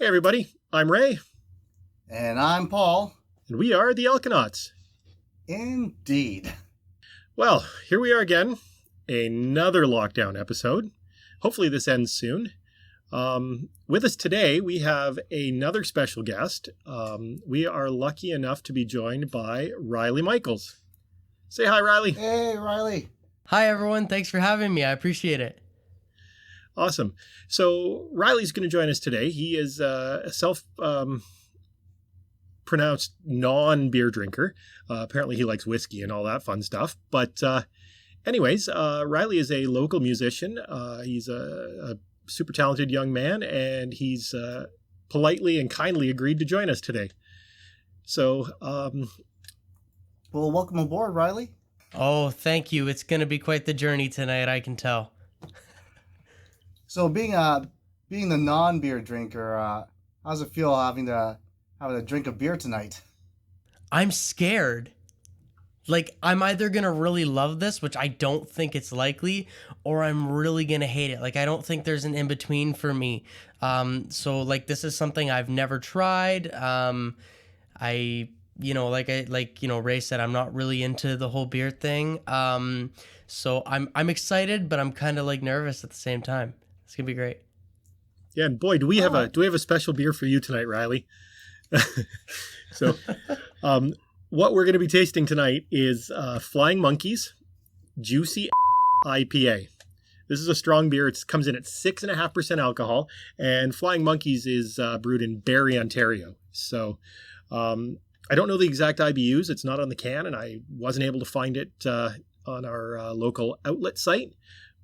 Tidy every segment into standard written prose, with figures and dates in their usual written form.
Hey everybody, I'm Ray, And I'm Paul. and we are the Alconauts. Indeed. Well, here we are again, another lockdown episode. Hopefully this ends soon. With us today, we have another special guest. We are lucky enough to be joined by Riley Michaels. Say hi, Riley. Hey, Riley. Hi, everyone. Thanks for having me. I appreciate it. Awesome. So Riley's going to join us today. He is a pronounced non-beer drinker. Apparently he likes whiskey and all that fun stuff. But anyways, Riley is a local musician. He's a super talented young man, and he's politely and kindly agreed to join us today. So, Well, welcome aboard, Riley. Oh, thank you. It's going to be quite the journey tonight, I can tell. So, being the non-beer drinker, how does it feel having a drink of beer tonight? I'm scared. Like, I'm either going to really love this, which I don't think it's likely, or I'm really going to hate it. Like, I don't think there's an in-between for me. So, this is something I've never tried. Ray said, I'm not really into the whole beer thing. So I'm excited, but I'm kind of nervous at the same time. It's gonna be great. yeah, and boy, do we have a special beer for you tonight, Riley. So, what we're going to be tasting tonight is Flying Monkeys Juicy IPA. This is a strong beer. It comes in at 6.5% alcohol, and Flying Monkeys is brewed in Barrie, Ontario. So, I don't know the exact IBUs. It's not on the can, and I wasn't able to find it on our local outlet site.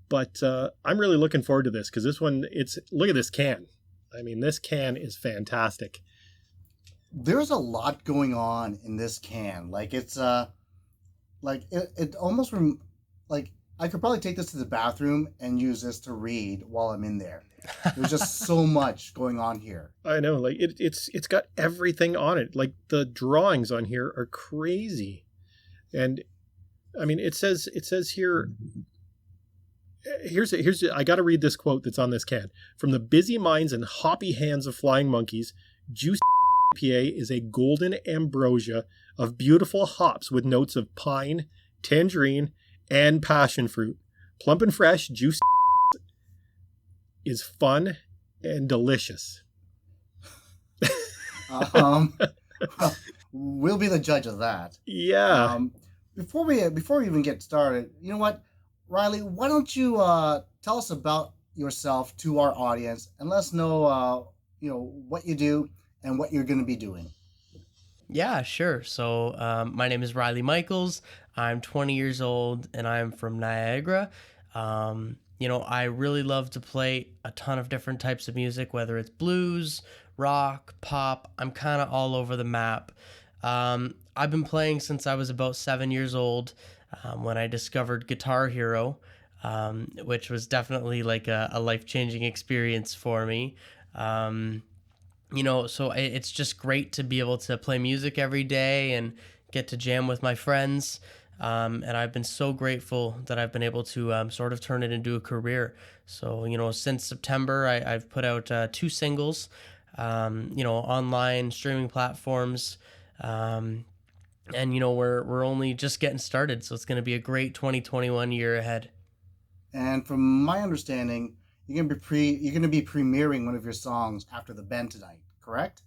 But I'm really looking forward to this because this one, look at this can. I mean, this can is fantastic. There's a lot going on in this can. It almost I could probably take this to the bathroom and use this to read while I'm in there. There's just so much going on here. I know, it's got everything on it. Like the drawings on here are crazy, and I mean, it says here. I got to read this quote that's on this can. From the busy minds and hoppy hands of Flying Monkeys, Juicy IPA is a golden ambrosia of beautiful hops with notes of pine, tangerine, and passion fruit. Plump and fresh, Juicy is fun and delicious. We'll be the judge of that. Yeah. Before we even get started, you know what, Riley? Why don't you tell us about yourself to our audience and let us know what you do and what you're going to be doing. Yeah, sure. So my name is Riley Michaels. I'm 20 years old, and I'm from Niagara. I really love to play a ton of different types of music, whether it's blues, rock, pop. I'm kind of all over the map. I've been playing since I was about 7 years old when I discovered Guitar Hero, which was definitely a life-changing experience for me. So it's just great to be able to play music every day and get to jam with my friends. And I've been so grateful that I've been able to sort of turn it into a career. So, since September, I've put out 2 singles, online streaming platforms. And, we're only just getting started. So it's going to be a great 2021 year ahead. And from my understanding, you're going to be premiering one of your songs after the band tonight, correct?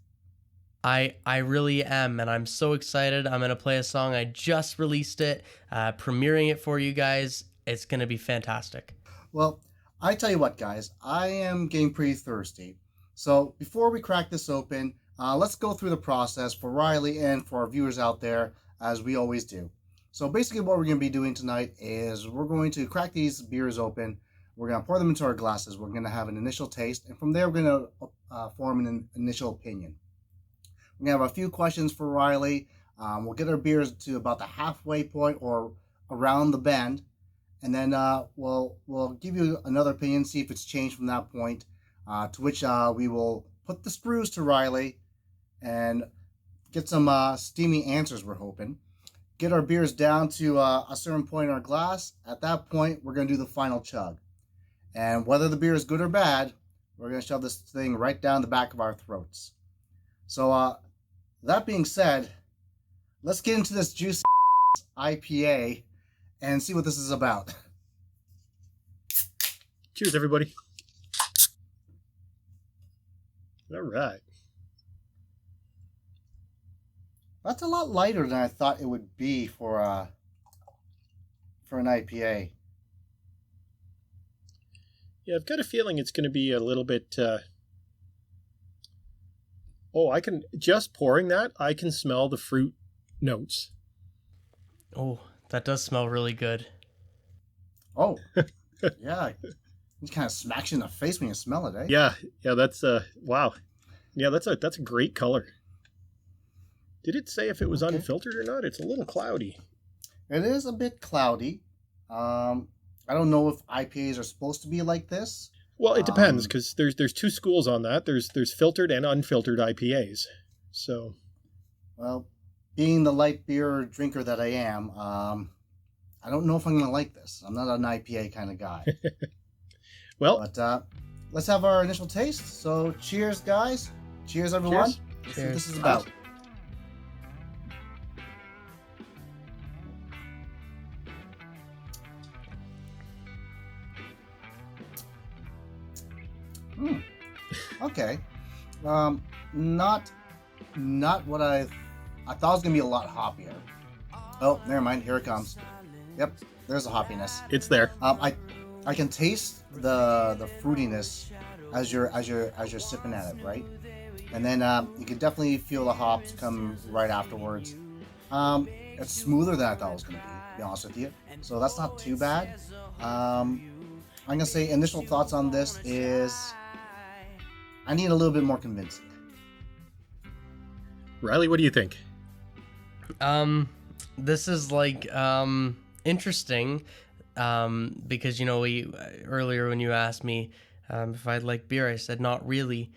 I really am, and I'm so excited. I'm going to play a song. I just released it, premiering it for you guys. It's going to be fantastic. Well, I tell you what, guys, I am getting pretty thirsty. So before we crack this open, let's go through the process for Riley and for our viewers out there, as we always do. So basically what we're going to be doing tonight is we're going to crack these beers open. We're going to pour them into our glasses. We're going to have an initial taste, and from there we're going to form an initial opinion. We're going to have a few questions for Riley. We'll get our beers to about the halfway point or around the bend, and then we'll give you another opinion, see if it's changed from that point, to which we will put the screws to Riley and get some steamy answers, we're hoping. Get our beers down to a certain point in our glass. At that point, we're going to do the final chug. And whether the beer is good or bad, We're going to shove this thing right down the back of our throats. So, that being said, let's get into this juicy IPA and see what this is about. Cheers, everybody. All right. That's a lot lighter than I thought it would be for an IPA. Yeah, I've got a feeling it's going to be a little bit... I can... Just pouring that, I can smell the fruit notes. Oh, that does smell really good. Oh, yeah. It kind of smacks you in the face when you smell it, eh? Yeah, that's... wow. Yeah, that's a great color. Did it say if it was unfiltered or not? It's a little cloudy. It is a bit cloudy. I don't know if IPAs are supposed to be like this. Well, it depends, because there's two schools on that. There's filtered and unfiltered IPAs. So, well, being the light beer drinker that I am, I don't know if I'm going to like this. I'm not an IPA kind of guy. Well, but let's have our initial taste. So, cheers, guys. Cheers, everyone. Cheers. Let's see what this is about. Okay. Not what I thought it was gonna be a lot hoppier. Oh, never mind. Here it comes. Yep, there's the hoppiness. it's there. I can taste the fruitiness as you're sipping at it, right? And then you can definitely feel the hops come right afterwards. It's smoother than I thought it was gonna be. To be honest with you, so that's not too bad. I'm gonna say initial thoughts on this is I need a little bit more convincing. Riley, what do you think? This is like interesting because we earlier when you asked me if I'd like beer, I said not really.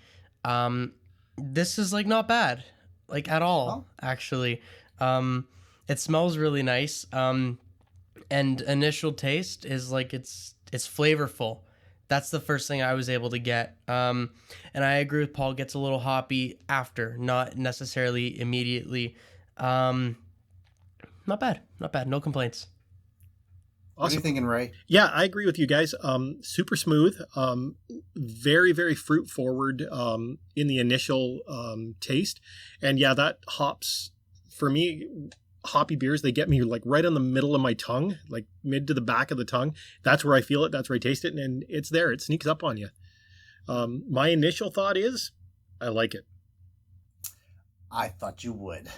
This is like not bad, like at all, actually. It smells really nice. And initial taste is like it's flavorful. That's the first thing I was able to get. And I agree with Paul, gets a little hoppy after, not necessarily immediately. Not bad. No complaints. Awesome. What are you thinking, Ray? Yeah, I agree with you guys. Super smooth, very, very fruit forward in the initial taste. And yeah, that hops, for me, hoppy beers, they get me like right on the middle of my tongue, like mid to the back of the tongue. That's where I feel it. That's where I taste it. And it's there. It sneaks up on you. My initial thought is I like it. I thought you would.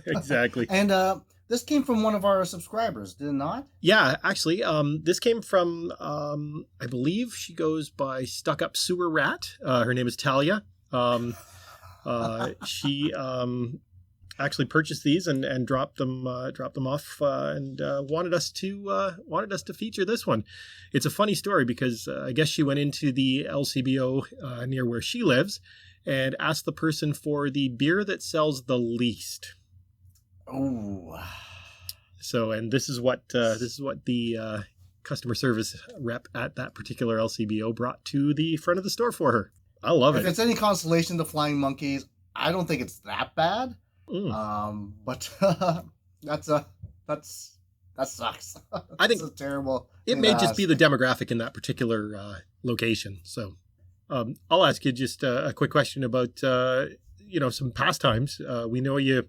Exactly. And this came from one of our subscribers, did it not? Yeah, actually, this came from, I believe she goes by Stuck Up Sewer Rat. Her name is Talia. She actually purchased these and dropped them off and wanted us to feature this one. It's a funny story because I guess she went into the LCBO near where she lives and asked the person for the beer that sells the least. Oh. So, and this is what the customer service rep at that particular LCBO brought to the front of the store for her. I love it. If it's any consolation to Flying Monkeys, I don't think it's that bad. But that sucks. I think it's terrible. It may just be the demographic in that particular location. So, I'll ask you just a quick question about some pastimes. We know you.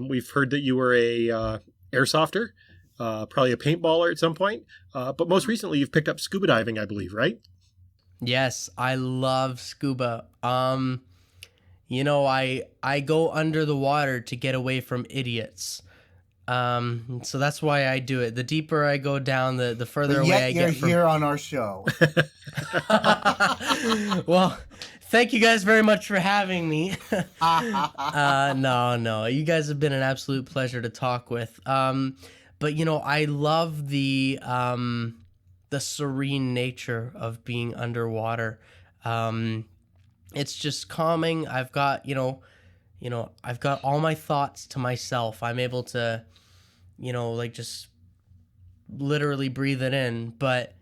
We've heard that you were a airsofter, probably a paintballer at some point. But most recently, you've picked up scuba diving, I believe, right? Yes, I love scuba. I go under the water to get away from idiots. So that's why I do it. The deeper I go down, the further away I get from... You're here on our show. Well, thank you guys very much for having me. No. You guys have been an absolute pleasure to talk with. But I love the serene nature of being underwater. It's just calming. I've got, I've got all my thoughts to myself. I'm able to, just literally breathe it in, but,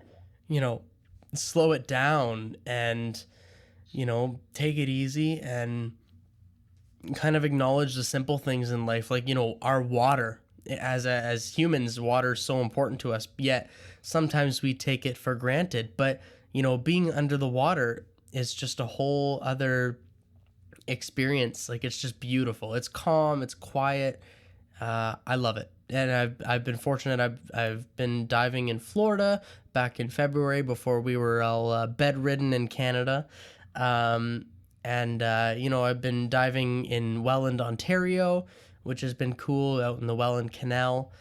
slow it down and, take it easy and kind of acknowledge the simple things in life, like our water. As humans, water is so important to us, yet sometimes we take it for granted. But being under the water is just a whole other experience. Like, it's just beautiful. It's calm, it's quiet. I love it. And I've been fortunate. I've been diving in Florida back in February before we were all bedridden in Canada. I've been diving in Welland, Ontario, which has been cool, out in the Welland Canal.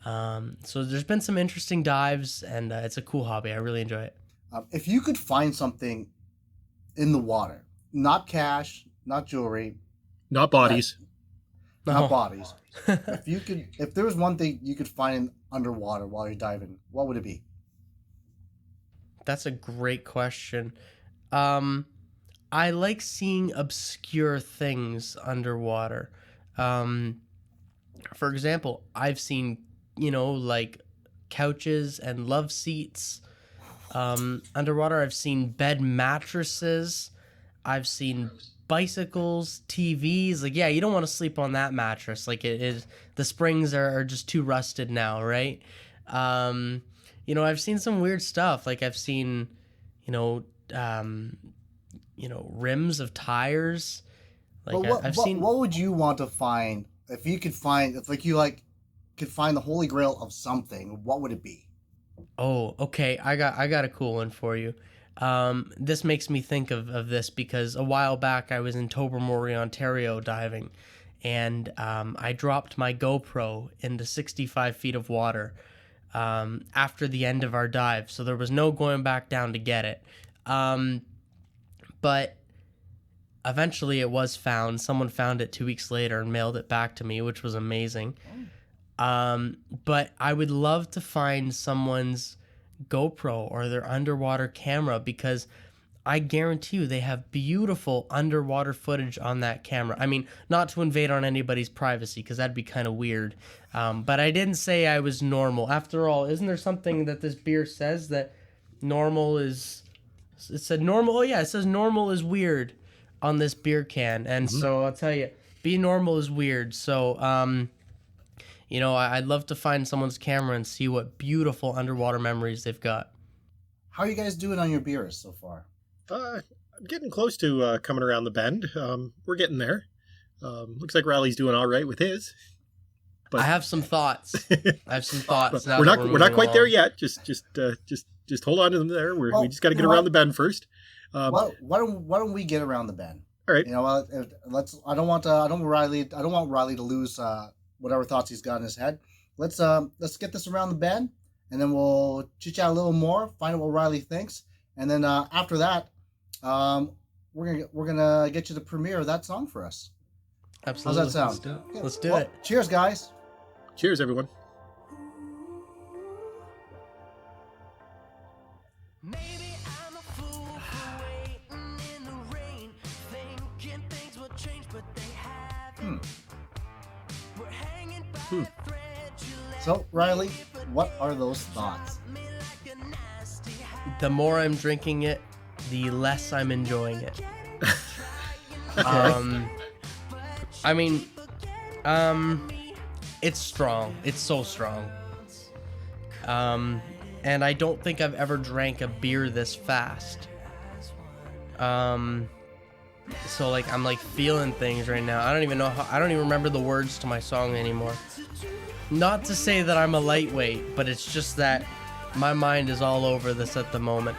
So there's been some interesting dives, and it's a cool hobby. I really enjoy it. If you could find something in the water, not cash, not jewelry, Not bodies. not bodies. If there was one thing you could find underwater while you're diving, what would it be? That's a great question. I like seeing obscure things underwater. For example, I've seen, like couches and love seats. Underwater, I've seen bed mattresses. I've seen bicycles, TVs. Like, yeah, you don't want to sleep on that mattress. Like, it is, the springs are just too rusted now, right? I've seen some weird stuff. Like, I've seen, rims of tires. Like, what would you want to find if you could find, could find the holy grail of something? What would it be? Oh, okay. I got a cool one for you. This makes me think of this because a while back I was in Tobermory, Ontario diving, and I dropped my GoPro into 65 feet of water after the end of our dive. So there was no going back down to get it. But eventually it was found. Someone found it 2 weeks later and mailed it back to me, which was amazing. But I would love to find someone's GoPro or their underwater camera, because I guarantee you they have beautiful underwater footage on that camera. I mean, not to invade on anybody's privacy, because that'd be kind of weird. But I didn't say I was normal. After all, isn't there something that this beer says that normal is... It said normal. Oh, yeah, it says normal is weird on this beer can. And so I'll tell you, be normal is weird. So, I'd love to find someone's camera and see what beautiful underwater memories they've got. How are you guys doing on your beers so far? I'm getting close to coming around the bend. We're getting there. Looks like Riley's doing all right with his. But I have some thoughts. We're not quite there yet. Just hold on to them there. We just got to get around the bend first. Why don't we get around the bend? All right. I don't want Riley to lose whatever thoughts he's got in his head. Let's get this around the bend, and then we'll chit chat a little more, find out what Riley thinks, and then after that, we're gonna get you the premiere of that song for us. Absolutely. How's that sound? Let's do it. Cheers, guys. Cheers, everyone. Maybe I'm a fool for waiting in the rain, thinking things will change, but they haven't. We're hanging by a thread. So, Riley, what are those thoughts? The more I'm drinking it, the less I'm enjoying it. It's strong. It's so strong. And I don't think I've ever drank a beer this fast. So I'm feeling things right now. I don't even remember the words to my song anymore. Not to say that I'm a lightweight, but it's just that my mind is all over this at the moment.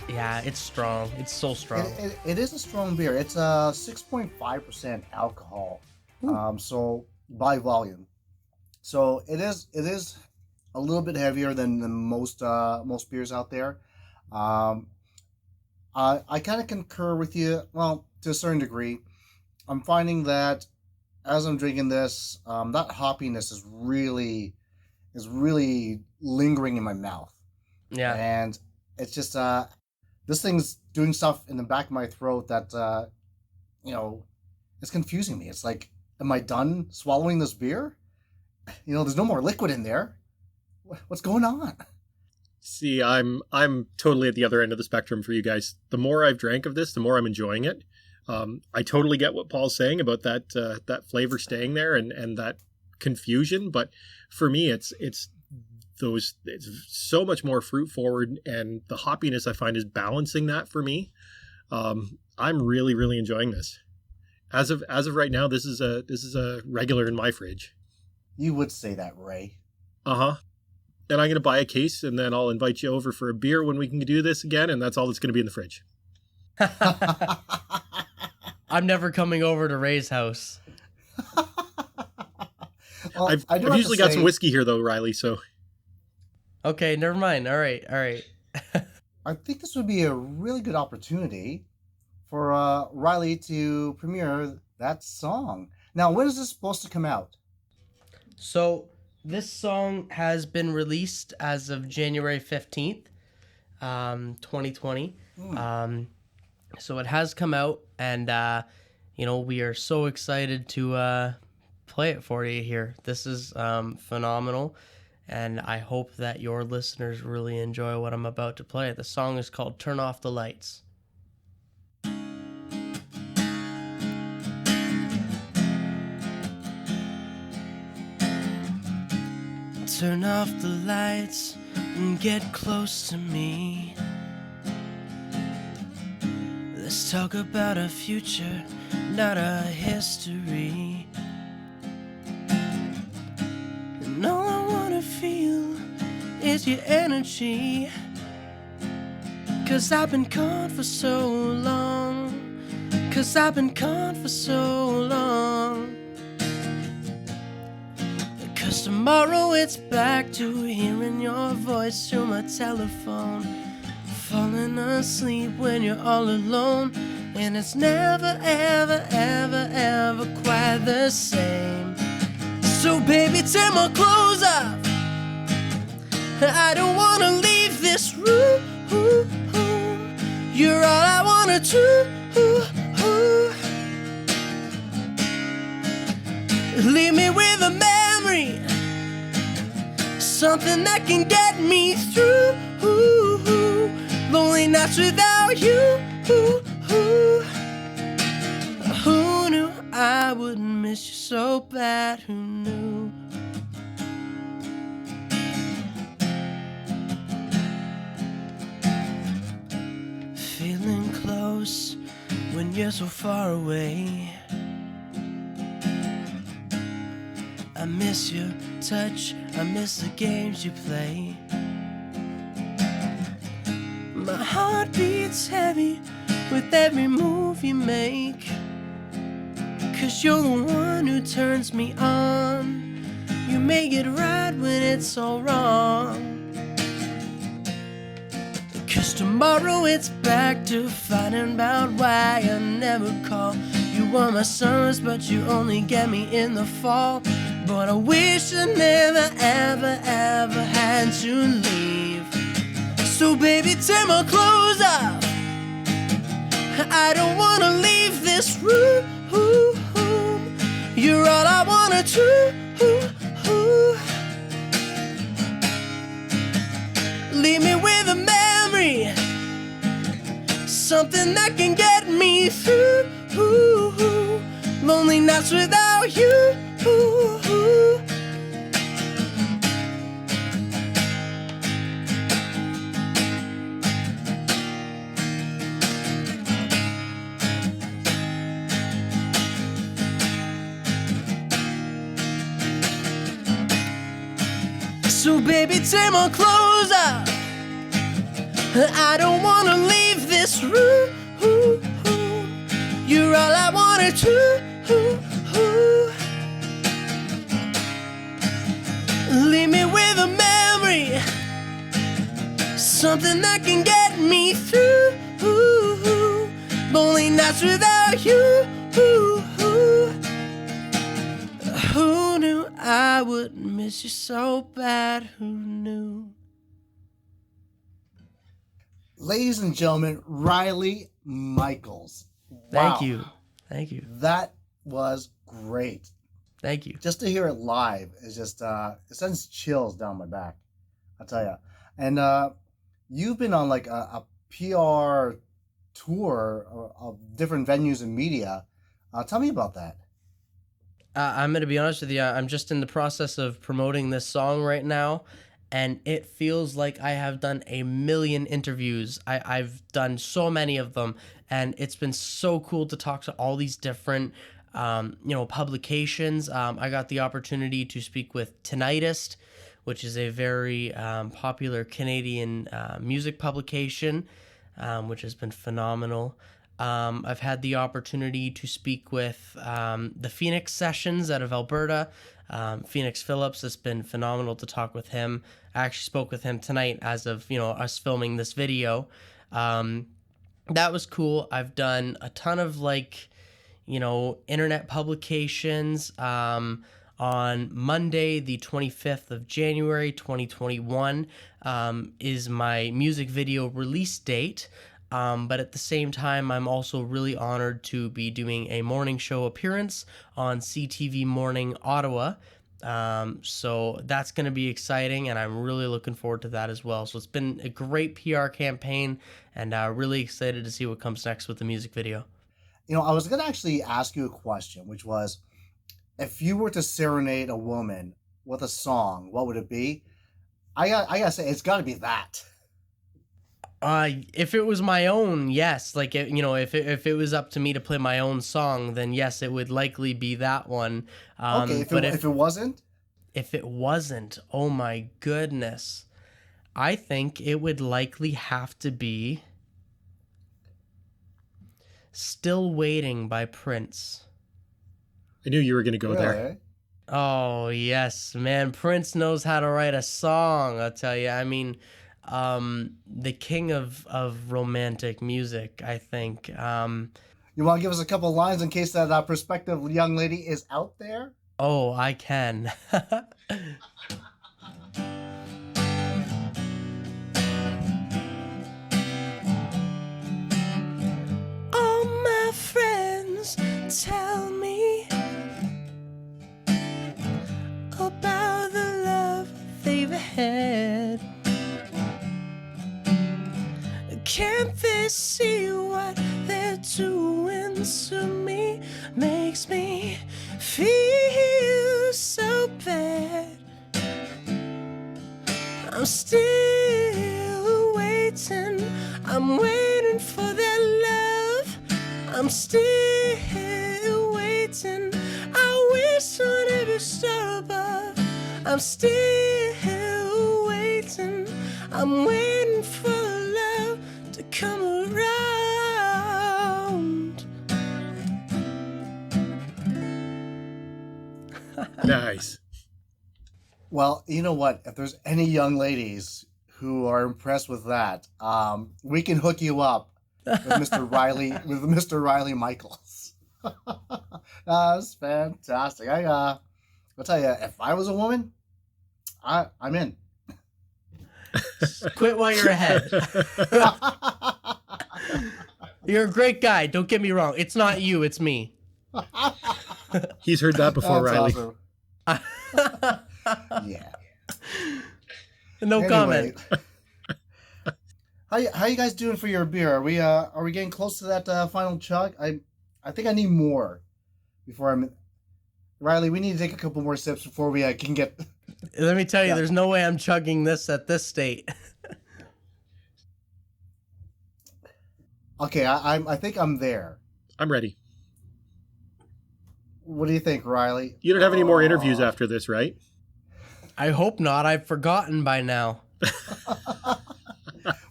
Yeah, it's strong. It's so strong. It is a strong beer. It's a 6.5% alcohol. So by volume. So it is a little bit heavier than most beers out there. I kind of concur with you. Well, to a certain degree, I'm finding that as I'm drinking this, that hoppiness is really lingering in my mouth. Yeah, and it's just this thing's doing stuff in the back of my throat that it's confusing me. It's like, am I done swallowing this beer? There's no more liquid in there. What's going on? See, I'm totally at the other end of the spectrum for you guys. The more I've drank of this, the more I'm enjoying it. I totally get what Paul's saying about that flavor staying there and that confusion. But for me, it's so much more fruit forward, and the hoppiness I find is balancing that for me. I'm really, really enjoying this. As of right now, this is a regular in my fridge. You would say that, Ray. Uh-huh. And I'm going to buy a case, and then I'll invite you over for a beer when we can do this again, and that's all that's going to be in the fridge. I'm never coming over to Ray's house. Well, I've I do have usually to got say, some whiskey here, though, Riley, so... Okay, never mind. All right. I think this would be a really good opportunity for Riley to premiere that song. Now, when is this supposed to come out? So this song has been released as of January 15th, 2020. So it has come out, and we are so excited to play it for you here. This is phenomenal, and I hope that your listeners really enjoy what I'm about to play. The song is called Turn Off the Lights. Turn off the lights and get close to me. Let's talk about a future, not a history. And all I wanna feel is your energy. 'Cause I've been caught for so long. 'Cause I've been caught for so long. 'Cause tomorrow it's back to hearing your voice through my telephone. Falling asleep when you're all alone. And it's never, ever, ever, ever quite the same. So baby, take my clothes off. I don't wanna leave this room. You're all I wanna do. Leave me with a memory, something that can get me through. Lonely nights without you. Who knew I would miss you so bad? Who knew? Feeling close when you're so far away. I miss your touch, I miss the games you play. My heart beats heavy with every move you make. 'Cause you're the one who turns me on. You make it right when it's all wrong. 'Cause tomorrow it's back to fighting about why I never call. You want my summers, but you only get me in the fall. But I wish I never, ever, ever had to leave. So baby, take my clothes off. I don't wanna leave this room. You're all I wanna do. Leave me with a memory, something that can get me through. Lonely nights without you. So baby, take my clothes off. I don't wanna leave this room. You're all I wanna do. Leave me with a memory, something that can get me through. Lonely nights without you. Who knew I would miss you so bad? Who knew? Ladies and gentlemen, Riley Michaels. Thank Wow. you. Thank you. That was great. Thank you. Just to hear it live is just, it sends chills down my back. I'll tell you. And you've been on like a PR tour of different venues and media. Tell me about that. I'm going to be honest with you. I'm just in the process of promoting this song right now, and it feels like I have done a million interviews. I've done so many of them, and it's been so cool to talk to all these different, publications. I got the opportunity to speak with Tinnitus, which is a very popular Canadian music publication, which has been phenomenal. I've had the opportunity to speak with the Phoenix Sessions out of Alberta. Phoenix Phillips, it's been phenomenal to talk with him. I actually spoke with him tonight as of, us filming this video. That was cool. I've done a ton of internet publications. On Monday, the 25th of January, 2021, is my music video release date. But at the same time, I'm also really honored to be doing a morning show appearance on CTV Morning Ottawa. So that's going to be exciting, and I'm really looking forward to that as well. So it's been a great PR campaign, and really excited to see what comes next with the music video. I was going to actually ask you a question, which was, if you were to serenade a woman with a song, what would it be? I gotta say, it's got to be that. If it was my own, yes. Like, if it was up to me to play my own song, then yes, it would likely be that one. Okay, if it wasn't? If it wasn't, oh my goodness. I think it would likely have to be Still Waiting by Prince. I knew you were going to go there. Oh, yes, man. Prince knows how to write a song, I'll tell you. I mean, the king of romantic music, I think. You want to give us a couple lines in case that prospective young lady is out there? Oh, I can. All my friends tell me about the love they've had. Can't they see what they're doing to me? Makes me feel so bad. I'm still waiting. I'm waiting for that love. I'm still waiting. I wish on every star above. I'm still waiting. I'm waiting for love to come around. Nice. Well, you know what? If there's any young ladies who are impressed with that, we can hook you up with Mr. Riley Michaels. That's fantastic. I'll tell you, if I was a woman, I'm in. Quit while you're ahead. You're a great guy. Don't get me wrong. It's not you. It's me. He's heard that before, Riley. Awesome. Yeah. No comment. How you guys doing for your beer? Are we getting close to that final chug? I think I need more before I'm. Riley, we need to take a couple more sips before we can get. Let me tell you, there's no way I'm chugging this at this state. Okay, I think I'm there. I'm ready. What do you think, Riley? You don't have any more interviews after this, right? I hope not. I've forgotten by now.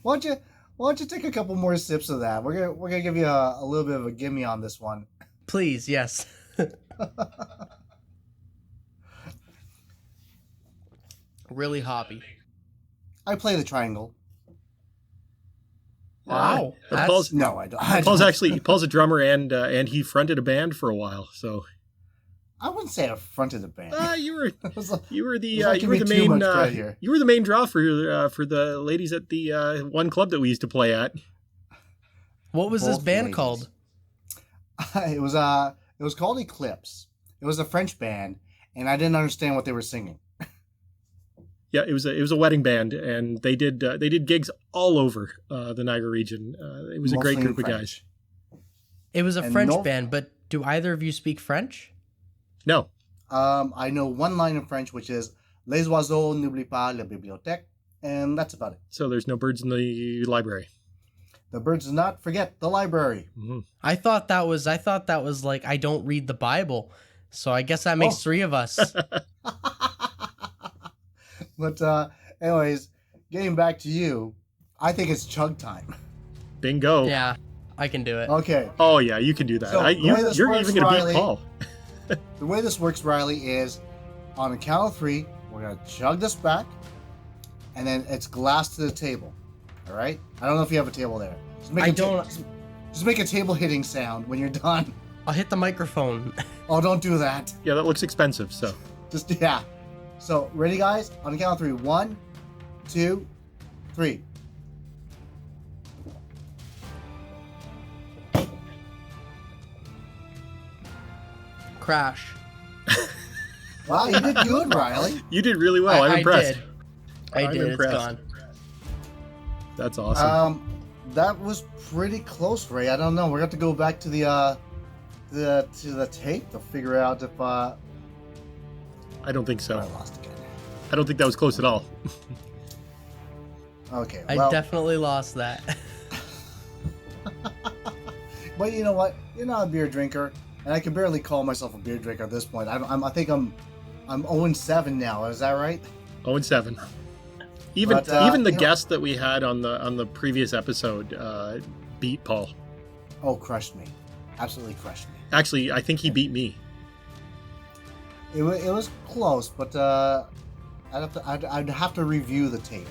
Why don't you take a couple more sips of that? We're gonna give you a little bit of a gimme on this one. Please, yes. Really hoppy. I play the triangle. Wow. No, I don't. Paul's a drummer and he fronted a band for a while. So I wouldn't say I fronted the band. You were the main draw for the ladies at the one club that we used to play at. What was this band called? It was called Eclipse. It was a French band, and I didn't understand what they were singing. Yeah, it was a wedding band, and they did gigs all over the Niagara region. It was a great Mostly in group of guys. French. It was a And French no- band, but do either of you speak French? No, I know one line in French, which is "Les oiseaux n'oublient pas la bibliothèque," and that's about it. so there's no birds in the library. The birds do not forget the library. Hmm. I thought that was like I don't read the Bible. So I guess that makes 3 of us. But anyways, getting back to you, I think it's chug time. Bingo. Yeah, I can do it. Okay, Oh yeah, you can do that. So, the way this You're works, even going to Riley- beat Paul. the way this works, Riley, is on a count of 3, we're gonna chug this back, and then it's glass to the table. All right? I don't know if you have a table there. Just make I a don't- just make a table hitting sound when you're done. I'll hit the microphone. Oh, don't do that. Yeah, that looks expensive. So Just yeah. So ready, guys? On a count of 3. 1, 2, 3. Crash. Wow, you did good, Riley. you did really well. I'm impressed. I I'm did. impressed. It's gone. That's awesome. That was pretty close, Ray. I don't know. We're gonna have to go back to the tape to figure out if I don't think I so. lost again. I don't think that was close at all. Okay, I well, definitely lost that. but you know what? You're not a beer drinker, and I can barely call myself a beer drinker at this point. I think I'm 0-7 now. Is that right? 0-7. Even But, the you know- guest that we had on the previous episode beat Paul. Oh, crushed me. Absolutely crushed me. Actually, I think he beat me. It was close, but I'd have to review the tape.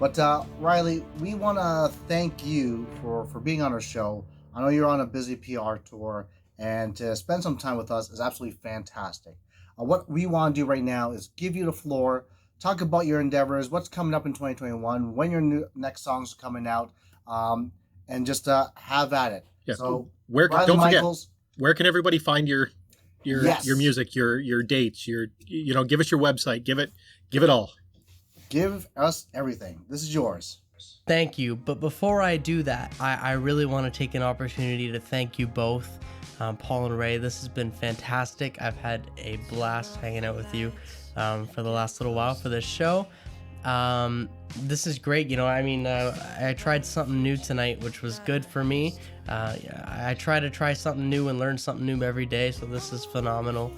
But Riley, we want to thank you for being on our show. I know you're on a busy PR tour, and to spend some time with us is absolutely fantastic. What we want to do right now is give you the floor, talk about your endeavors, what's coming up in 2021, when your next songs are coming out, and just have at it. Yeah. So, Where Riley don't forget, Michaels, where can everybody find your Yes. music, your dates, give us your website, give it all. give us everything. This is yours. Thank you. But before I do that, I really want to take an opportunity to thank you both, Paul and Ray. This has been fantastic. I've had a blast hanging out with you for the last little while for this show. This is great. I tried something new tonight, which was good for me. I try to try something new and learn something new every day, so this is phenomenal.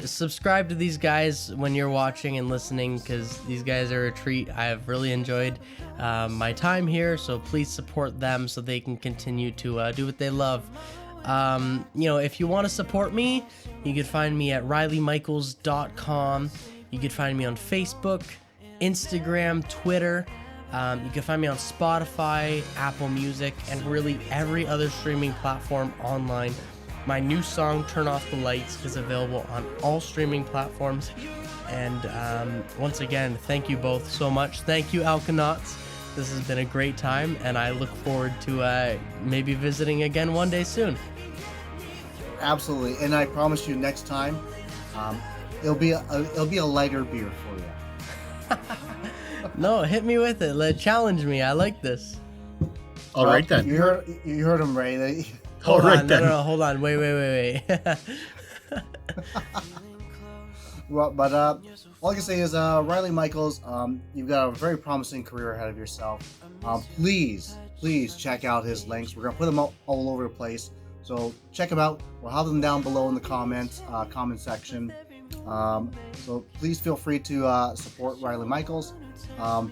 Subscribe to these guys when you're watching and listening, because these guys are a treat. I have really enjoyed my time here, so please support them so they can continue to do what they love. If you want to support me, you can find me at rileymichaels.com. You can find me on Facebook, Instagram, Twitter. You can find me on Spotify, Apple Music, and really every other streaming platform online. My new song, Turn Off the Lights, is available on all streaming platforms. And once again, thank you both so much. Thank you, Alconauts. This has been a great time, and I look forward to maybe visiting again one day soon. Absolutely, and I promise you, next time, it'll be a lighter beer for you. No, hit me with it. Challenge me. I like this. All right then. You heard him, Ray. All Hold right on, then. No, hold on. Wait. Well, but all I can say is, Riley Michaels, you've got a very promising career ahead of yourself. Please check out his links. We're gonna put them all over the place, so check them out. We'll have them down below in the comment section. So please feel free to support Riley Michaels.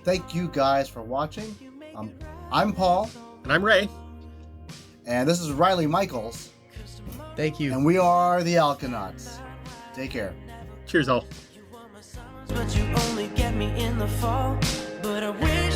Thank you guys for watching. I'm Paul, And I'm Ray. and this is Riley Michaels, Thank you. and we are the Alconauts. Take care. Cheers all. But you only get me in the fall. But I wish